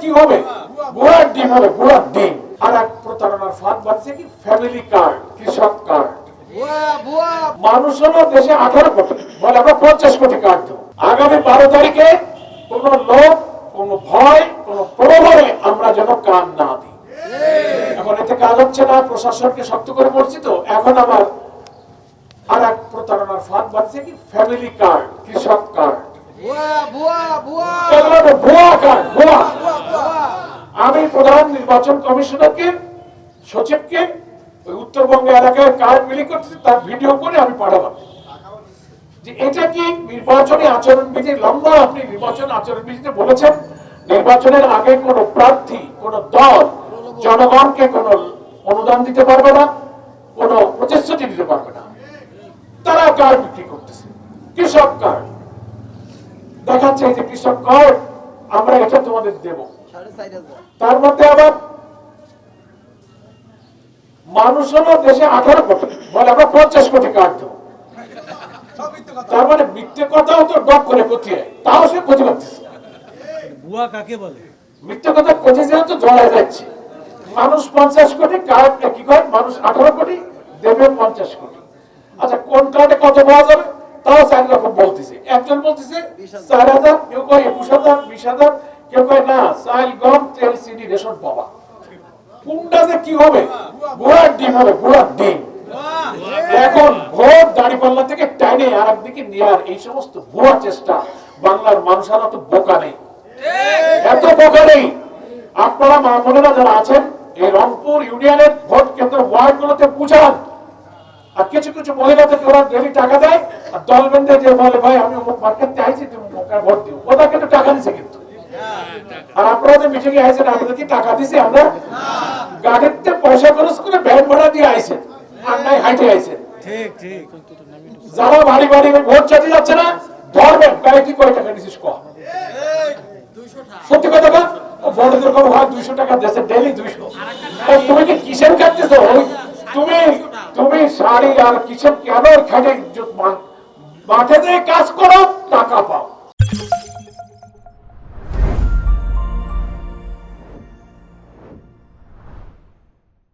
কি হবে? ঘোড়ার ডিম হবে, ঘোড়ার ডিম। আর এক প্রতারণার ফাঁদ বাঁধছে কি ফ্যামিলি কার্ড, কৃষক কার্ড। মানুষ হলো দেশে 18 কোটি, বলে আমরা 50 কোটি কার্ড দেবো। আগামী 12 তারিখে কোন লোক, কোন ভয়, কোন প্রলোভনে আমরা যেন কান না দিই। এখন এতে কাজ হচ্ছে না, প্রশাসনকে শক্ত করে বলছি তো। এখন আমার আর এক প্রতারণার ফাঁদ বাঁধছে কি ফ্যামিলি কার্ড, কৃষক কার্ড। ভুয়া কার্ড, ভুয়া। আমি প্রধান নির্বাচন কমিশনারকে, সচিবকে ওই উত্তরবঙ্গ এলাকায় কার্ড বিলি করতেছি, তার ভিডিও করে আমি পাঠালাম যে এটা কি নির্বাচনী আচরণবিধি লঙ্ঘন। আপনি নির্বাচন আচরণবিধিতে বলেছেন নির্বাচনের আগে কোন প্রার্থী, কোন দল জনগণকে কোন অনুদান দিতে পারবে না, কোন প্রতিশ্রুতি দিতে পারবে না। তারা কার্ড বিক্রি করতেছে, কৃষক কার্ড দেখাচ্ছে যে কৃষক কার্ড আমরা এটা তোমাদের দেব। তার মধ্যে আবার মানুষ হলো দেশে 18 কোটি, বলে আমরা 50 কোটি কার্ড দেবো। তার মানে মিথ্যে কথাও তো ডক করে কোথায়, তাও সে ক্ষতি করতেছে। বুয়া কাকে বলে? মিথ্যে কথা কোথায় যেহেতু জড়ায় যাচ্ছে। মানুষ 50 কোটি কার্ড কি করে, মানুষ 18 কোটি দেবে 50 কোটি। আচ্ছা কোন কার্ডে কত পাওয়া যাবে তাও 4 রকম বলতেছে। একজন বলতেছে 4,000, কেউ কয় 21,000, 20,000, কেউ কয় না চাল, গম, তেল, চিনি, রেশন পাওয়া। কোনটা যে কি হবে? ঘোড়ার ডিম হবে, ঘোড়ার ডিম। এখন ভোট দাঁড়িপাল্লা থেকে টাইনে আর একদিকে নেওয়ার এই সমস্ত ভুয়া চেষ্টা, বাংলার মানুষেরা তো বোকা নেই, এত বোকা নেই। আপনারা মা বোনেরা যারা আছেন এই রংপুর ইউনিয়নের ভোট কেন্দ্র ওয়ার্ড গুলোতে পৌঁছান। আর কিছু কিছু মহিলাদেরকে ওরা ডেলি টাকা দেয়, আর দল বেঁধে যে বলে ভাই আমি অমুক মার্কেটে আইছি, তুমি ভোট দিও। ওরা কিন্তু টাকা দিছে কিন্তু। আর আপনারা যে মিটিং এ আইছেন, আপনাদের কি টাকা দিছি আমরা? গাড়িতে পয়সা খরচ করে ভ্যান ভাড়া দিয়ে আইছেন, আর নাই হাইটে আইছেন। ঠিক ঠিক। যারা বাড়ি বাড়ি ভোট চাইতে যাচ্ছে না, ধরবেন গায়ে কি কয় টাকা দিছিস কম। সত্যি কথা না, বড়দের কোনো হয় 200 টাকা দিয়েছে, ডেলি 200। তুমি কি কিসের কাটতেছো? তুমি শাড়ি আর কিসের কেন খাটে মাঠে দিয়ে কাজ করো, টাকা পাও।